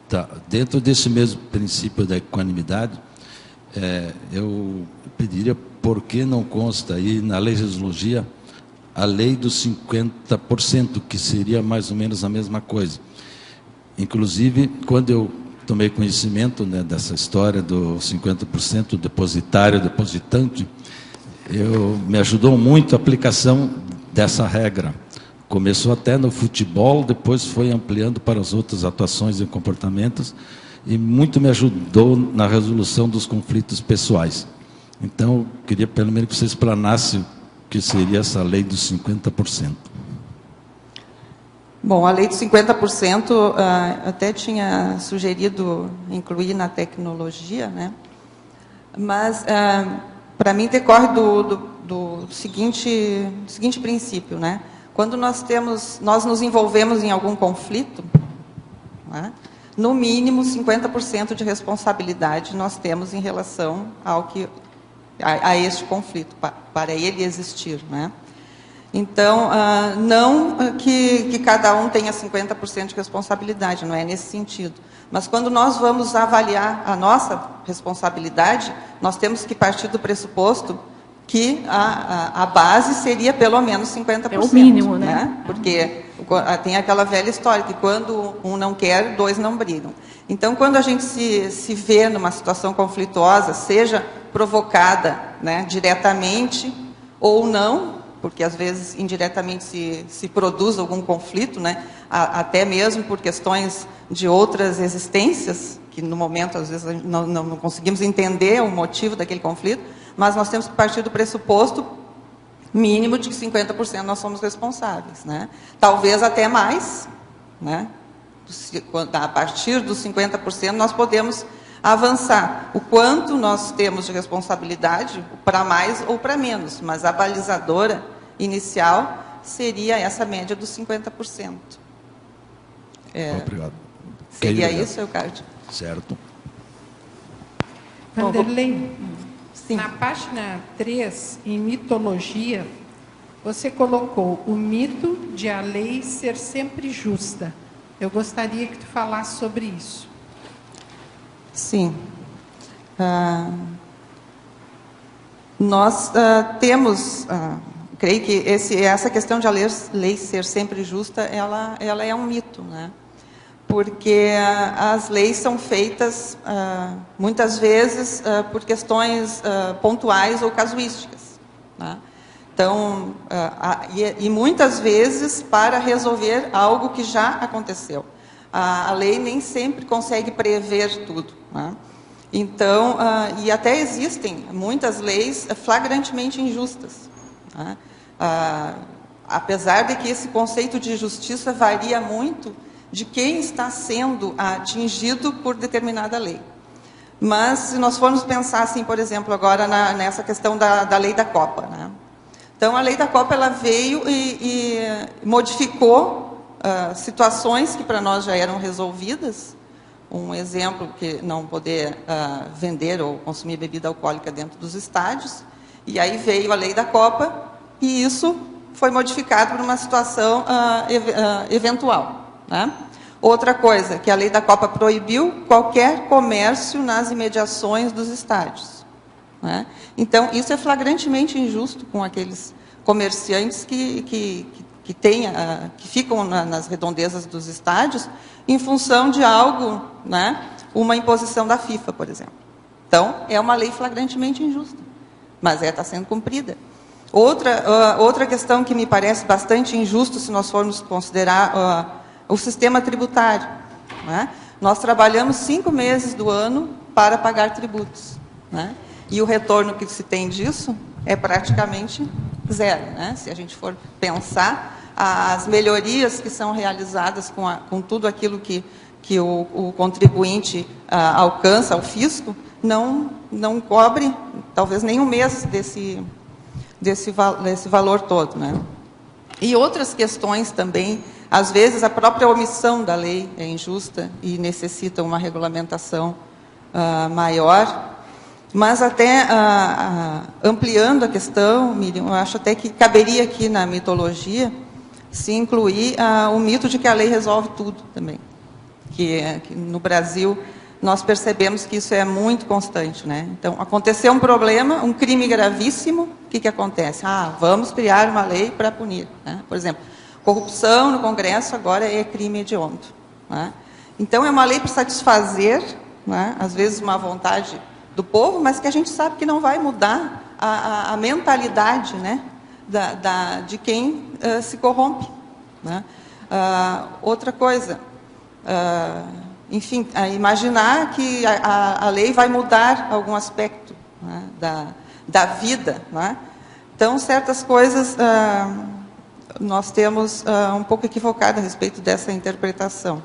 Tá. Dentro desse mesmo princípio da equanimidade, eu pediria por que não consta aí na legisologia a lei dos 50%, que seria mais ou menos a mesma coisa. Inclusive, quando eu tomei conhecimento, né, dessa história do 50% depositário, depositante, me ajudou muito a aplicação dessa regra. Começou até no futebol, depois foi ampliando para as outras atuações e comportamentos, e muito me ajudou na resolução dos conflitos pessoais. Então, eu queria pelo menos que você explanasse o que seria essa lei dos 50%. Bom, a lei dos 50%, até tinha sugerido incluir na tecnologia, né? Mas, para mim, decorre do seguinte princípio, né? Quando nós nos envolvemos em algum conflito, né, no mínimo 50% de responsabilidade nós temos em relação a este conflito, para ele existir, né? Então, não que cada um tenha 50% de responsabilidade, não é nesse sentido. Mas quando nós vamos avaliar a nossa responsabilidade, nós temos que partir do pressuposto que a base seria pelo menos 50%. É o mínimo, né? Porque tem aquela velha história, que quando um não quer, dois não brigam. Então, quando a gente se vê numa situação conflituosa, seja provocada, né, diretamente ou não, porque às vezes indiretamente se produz algum conflito, né, até mesmo por questões de outras existências, que no momento às vezes não conseguimos entender o motivo daquele conflito, mas nós temos que partir do pressuposto mínimo de que 50% nós somos responsáveis, né? Talvez até mais, né? A partir dos 50% nós podemos avançar. O quanto nós temos de responsabilidade, para mais ou para menos, mas a balizadora inicial seria essa média dos 50%. Obrigado. Seria isso, Eucádio? Certo. Vanderlei, Sim. na página 3, em mitologia, você colocou o mito de a lei ser sempre justa. Eu gostaria que tu falasse sobre isso. Sim. Nós temos, creio que essa questão de a lei ser sempre justa, ela é um mito, né? Porque as leis são feitas, muitas vezes, por questões pontuais ou casuísticas, né? Então, e muitas vezes para resolver algo que já aconteceu. A lei nem sempre consegue prever tudo, né? Então, e até existem muitas leis flagrantemente injustas, né? Apesar de que esse conceito de justiça varia muito de quem está sendo atingido por determinada lei. Mas, se nós formos pensar, assim, por exemplo, agora nessa questão da lei da Copa, né? Então, a lei da Copa, ela veio e modificou situações que para nós já eram resolvidas. Um exemplo, que não poder vender ou consumir bebida alcoólica dentro dos estádios. E aí veio a lei da Copa e isso foi modificado por uma situação eventual, né? Outra coisa, que a lei da Copa proibiu qualquer comércio nas imediações dos estádios, né? Então, isso é flagrantemente injusto com aqueles comerciantes que ficam nas redondezas dos estádios em função de algo, né? Uma imposição da FIFA, por exemplo. Então, é uma lei flagrantemente injusta, mas está sendo cumprida. Outra questão que me parece bastante injusto, se nós formos considerar o sistema tributário, né? Nós trabalhamos 5 meses do ano para pagar tributos, né? E o retorno que se tem disso é praticamente zero, né? Se a gente for pensar, as melhorias que são realizadas com tudo aquilo que o contribuinte alcança ao fisco, não cobre, talvez, nem um mês desse valor todo, né? E outras questões também, às vezes a própria omissão da lei é injusta e necessita uma regulamentação maior. Mas até ampliando a questão, Miriam, eu acho até que caberia aqui na mitologia se incluir o mito de que a lei resolve tudo também, que no Brasil nós percebemos que isso é muito constante, né? Então, aconteceu um problema, um crime gravíssimo, o que acontece? Vamos criar uma lei para punir, né? Por exemplo, corrupção no Congresso agora é crime hediondo, né? Então, é uma lei para satisfazer, né, às vezes, uma vontade do povo, mas que a gente sabe que não vai mudar a mentalidade, né, de quem se corrompe, né? Outra coisa, enfim, imaginar que a lei vai mudar algum aspecto, né, da vida, né? Então, certas coisas nós temos um pouco equivocado a respeito dessa interpretação.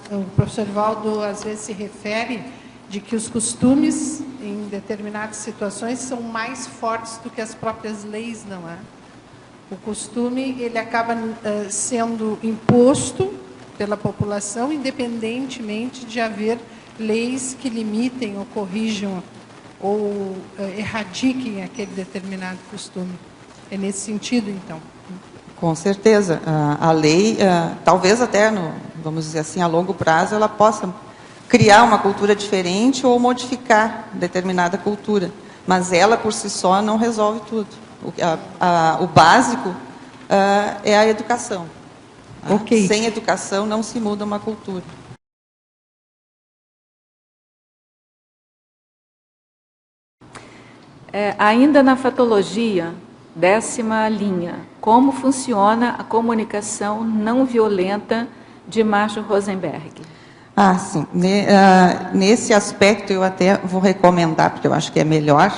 O professor Valdo, às vezes, se refere de que os costumes, em determinadas situações, são mais fortes do que as próprias leis, não é? O costume, ele acaba sendo imposto pela população, independentemente de haver leis que limitem ou corrijam ou erradiquem aquele determinado costume. É nesse sentido, então? Com certeza. A lei, talvez até, vamos dizer assim, a longo prazo, ela possa criar uma cultura diferente ou modificar determinada cultura. Mas ela, por si só, não resolve tudo. O básico é a educação. Okay. Sem educação não se muda uma cultura. Ainda na fatologia, 10ª linha, como funciona a comunicação não violenta de Marshall-Rosenberg? Sim. Nesse aspecto eu até vou recomendar, porque eu acho que é melhor.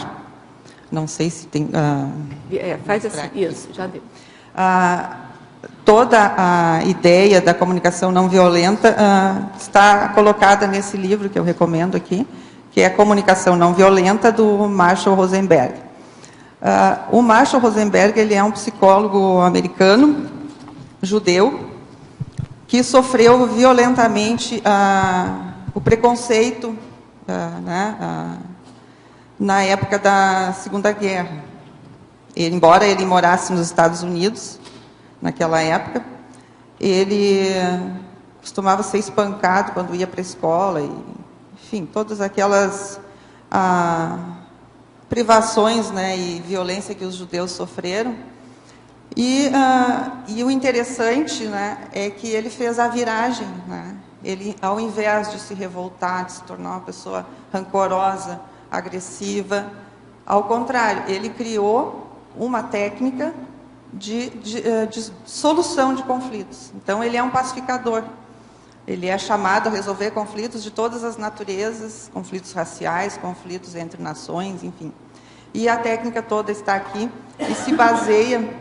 Não sei se tem... faz assim, isso, já deu. Toda a ideia da comunicação não violenta está colocada nesse livro que eu recomendo aqui, que é a Comunicação Não Violenta, do Marshall-Rosenberg. O Marshall-Rosenberg, ele é um psicólogo americano, judeu, que sofreu violentamente o preconceito na época da Segunda Guerra. Embora ele morasse nos Estados Unidos, naquela época, ele costumava ser espancado quando ia para a escola, enfim, todas aquelas privações, né, e violência que os judeus sofreram. E o interessante, né, é que ele fez a viragem, né? Ele, ao invés de se revoltar, de se tornar uma pessoa rancorosa, agressiva, ao contrário, ele criou uma técnica de solução de conflitos. Então, ele é um pacificador. Ele é chamado a resolver conflitos de todas as naturezas, conflitos raciais, conflitos entre nações, enfim. E a técnica toda está aqui e se baseia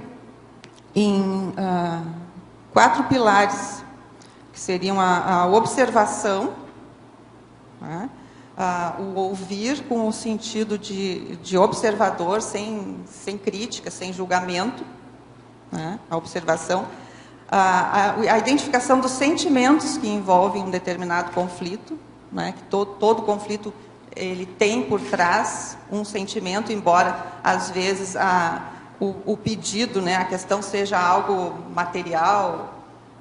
em 4 pilares, que seriam a observação, né? O ouvir com o sentido de observador, sem crítica, sem julgamento, né? A observação, a identificação dos sentimentos que envolvem um determinado conflito, né? Que todo conflito ele tem por trás um sentimento, embora às vezes o pedido, né, a questão seja algo material,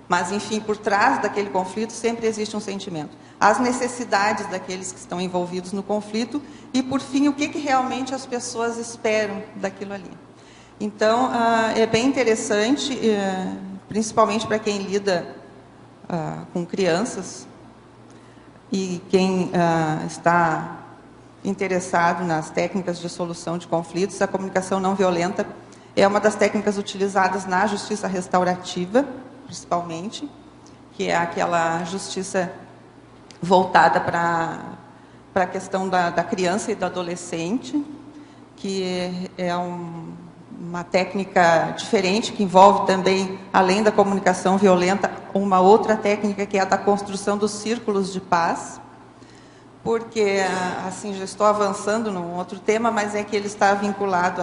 mas enfim, por trás daquele conflito sempre existe um sentimento. As necessidades daqueles que estão envolvidos no conflito e, por fim, o que realmente as pessoas esperam daquilo ali. Então, é bem interessante, principalmente para quem lida com crianças e quem está interessado nas técnicas de solução de conflitos. A comunicação não violenta é uma das técnicas utilizadas na justiça restaurativa, principalmente, que é aquela justiça voltada para a questão da criança e do adolescente, que é uma técnica diferente, que envolve também, além da comunicação violenta, uma outra técnica que é a da construção dos círculos de paz, porque, assim, já estou avançando num outro tema, mas é que ele está vinculado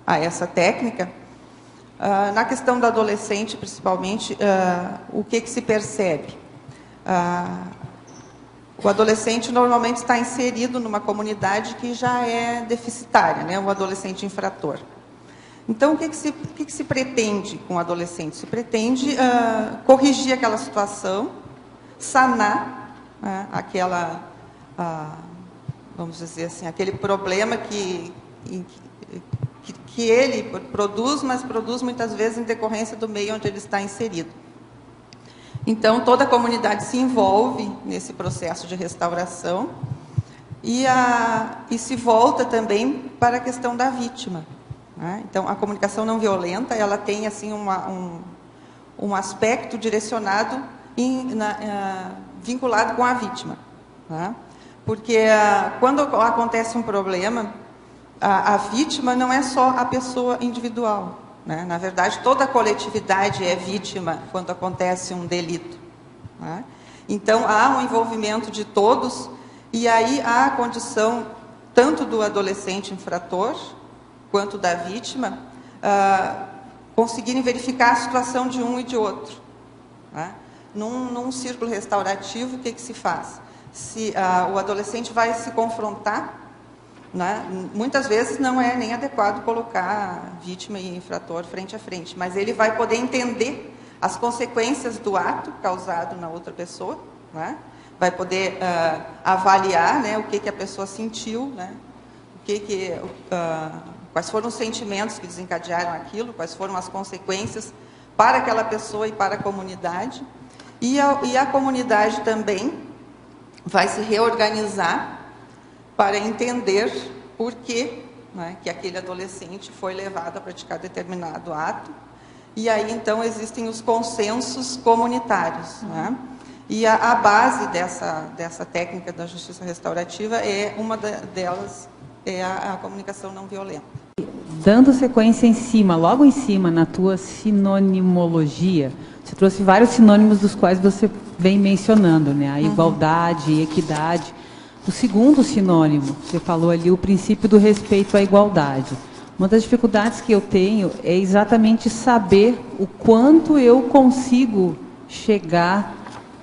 a essa técnica. Na questão do adolescente, principalmente, o que se percebe? O adolescente normalmente está inserido numa comunidade que já é deficitária, né? O adolescente infrator. Então, o que se pretende com o adolescente? Se pretende corrigir aquela situação, sanar vamos dizer assim, aquele problema que ele produz, mas produz muitas vezes em decorrência do meio onde ele está inserido. Então, toda a comunidade se envolve nesse processo de restauração e se volta também para a questão da vítima. Né? Então, a comunicação não violenta, ela tem assim um aspecto direcionado, vinculado com a vítima. Né? Porque quando acontece um problema, a vítima não é só a pessoa individual. Né? Na verdade, toda a coletividade é vítima quando acontece um delito. Né? Então, há um envolvimento de todos, e aí há a condição tanto do adolescente infrator, quanto da vítima, conseguirem verificar a situação de um e de outro. Né? Num círculo restaurativo, o que se faz? O adolescente vai se confrontar, né? Muitas vezes não é nem adequado colocar vítima e infrator frente a frente, mas ele vai poder entender as consequências do ato causado na outra pessoa, né? Vai poder avaliar, né, o que a pessoa sentiu, né? Quais foram os sentimentos que desencadearam aquilo, quais foram as consequências para aquela pessoa e para a comunidade. E a comunidade também vai se reorganizar para entender por que, né, que aquele adolescente foi levado a praticar determinado ato. E aí, então, existem os consensos comunitários. Né? E a base dessa técnica da justiça restaurativa, uma delas é a comunicação não violenta. Dando sequência logo em cima, na tua sinonimologia, você trouxe vários sinônimos dos quais você vem mencionando, né? A igualdade, equidade. O segundo sinônimo, você falou ali, o princípio do respeito à igualdade. Uma das dificuldades que eu tenho é exatamente saber o quanto eu consigo chegar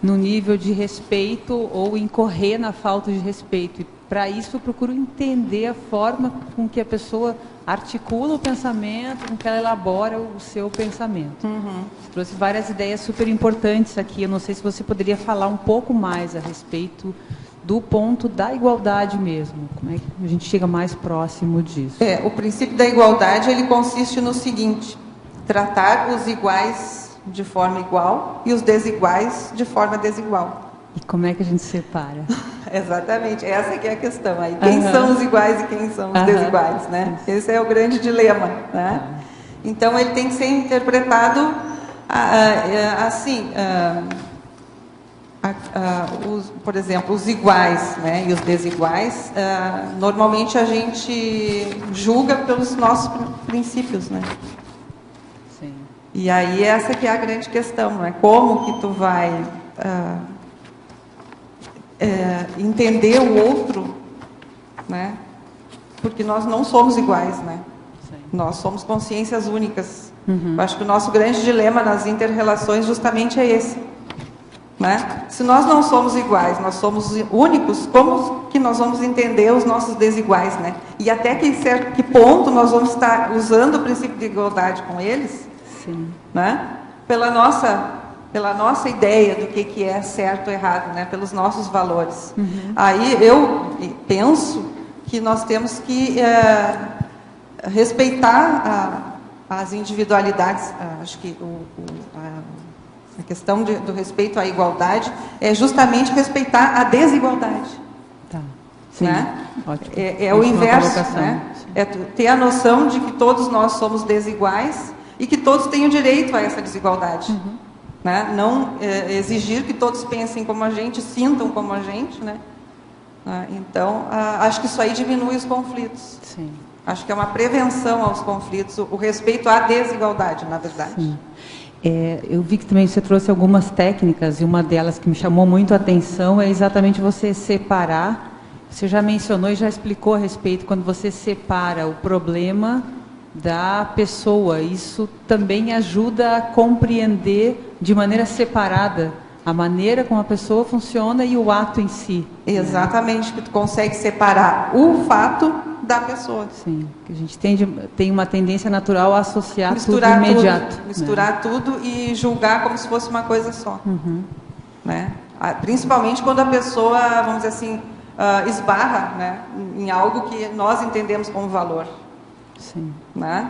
no nível de respeito ou incorrer na falta de respeito. E, para isso, eu procuro entender a forma com que a pessoa articula o pensamento, com que ela elabora o seu pensamento. Você trouxe várias ideias super importantes aqui. Eu não sei se você poderia falar um pouco mais a respeito do ponto da igualdade mesmo. Como é que a gente chega mais próximo disso? O princípio da igualdade, ele consiste no seguinte: tratar os iguais de forma igual e os desiguais de forma desigual. E como é que a gente separa? Exatamente, essa que é a questão. Aí, quem são os iguais e quem são os desiguais, né? Esse é o grande dilema, né? Então, ele tem que ser interpretado assim, por exemplo, os iguais, né, e os desiguais, normalmente a gente julga pelos nossos princípios, né? Sim. E aí essa que é a grande questão, não é? Como que tu vai entender o outro, né? Porque nós não somos iguais, né? Sim. Nós somos consciências únicas. Eu acho que o nosso grande dilema nas inter-relações justamente é esse, né? Se nós não somos iguais, nós somos únicos, como que nós vamos entender os nossos desiguais, né? E até que ponto nós vamos estar usando o princípio de igualdade com eles? Sim. Né? Pela nossa ideia do que é certo ou errado, né? Pelos nossos valores. Aí eu penso que nós temos que respeitar as individualidades. Acho que a questão do respeito à igualdade é justamente respeitar a desigualdade. Tá. Sim. Né? Ótimo. É o inverso, né? É ter a noção de que todos nós somos desiguais e que todos têm o direito a essa desigualdade. Né? Não exigir que todos pensem como a gente, sintam como a gente, né? Então, acho que isso aí diminui os conflitos. Sim. Acho que é uma prevenção aos conflitos, o respeito à desigualdade, na verdade. Sim. Eu vi que também você trouxe algumas técnicas, e uma delas que me chamou muito a atenção é exatamente você separar. Você já mencionou e já explicou a respeito, quando você separa o problema da pessoa. Isso também ajuda a compreender de maneira separada a maneira como a pessoa funciona e o ato em si. Exatamente, que tu consegue separar o fato da pessoa. Sim, que a gente tem uma tendência natural a associar Misturar tudo imediato. tudo, misturar tudo e julgar como se fosse uma coisa só. Né? Principalmente quando a pessoa, vamos dizer assim, esbarra, né, em algo que nós entendemos como valor. Sim. Né?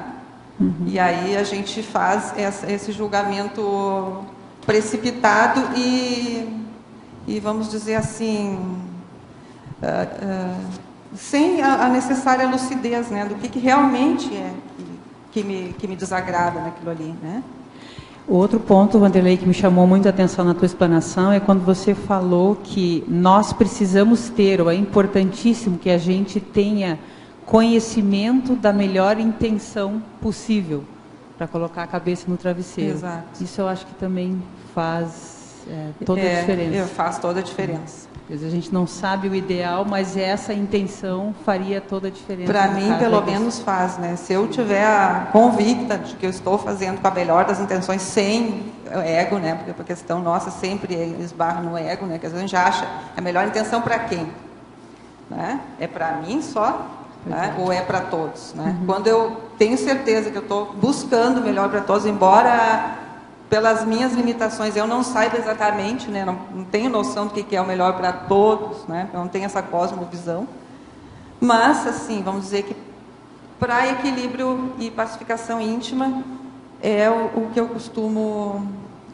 E aí a gente faz esse julgamento precipitado e vamos dizer assim, sem a necessária lucidez, né, do que realmente é que me desagrada naquilo ali, né? O outro ponto, Vanderlei, que me chamou muito a atenção na tua explanação é quando você falou que nós precisamos ter, ou é importantíssimo que a gente tenha conhecimento da melhor intenção possível para colocar a cabeça no travesseiro. Exato. Isso eu acho que também faz toda a diferença. Faz toda a diferença. Às vezes a gente não sabe o ideal, mas essa intenção faria toda a diferença. Para mim, pelo menos, faz, né? Se eu tiver convicta de que eu estou fazendo com a melhor das intenções, sem ego, né? Porque a questão nossa sempre esbarra no ego, né? Que às vezes a gente acha a melhor intenção para quem? Né? É para mim só? Né? Ou é para todos? Né? Quando eu tenho certeza que eu estou buscando o melhor para todos, embora pelas minhas limitações eu não saiba exatamente, né? Não tenho noção do que é o melhor para todos, né? Eu não tenho essa cosmovisão, mas assim, vamos dizer que para equilíbrio e pacificação íntima é o que eu costumo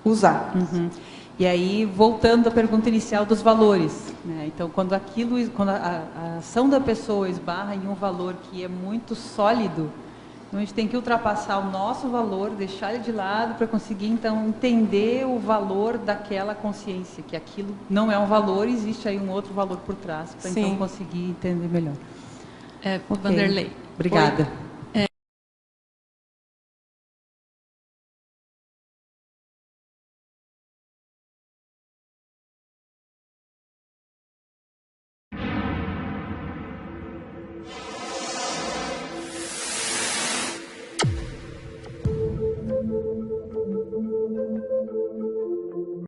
usar. E aí, voltando à pergunta inicial dos valores, né? Então, quando a ação da pessoa esbarra em um valor que é muito sólido, então a gente tem que ultrapassar o nosso valor, deixar ele de lado para conseguir, então, entender o valor daquela consciência, que aquilo não é um valor, existe aí um outro valor por trás, para então conseguir entender melhor. Vanderlei. Obrigada.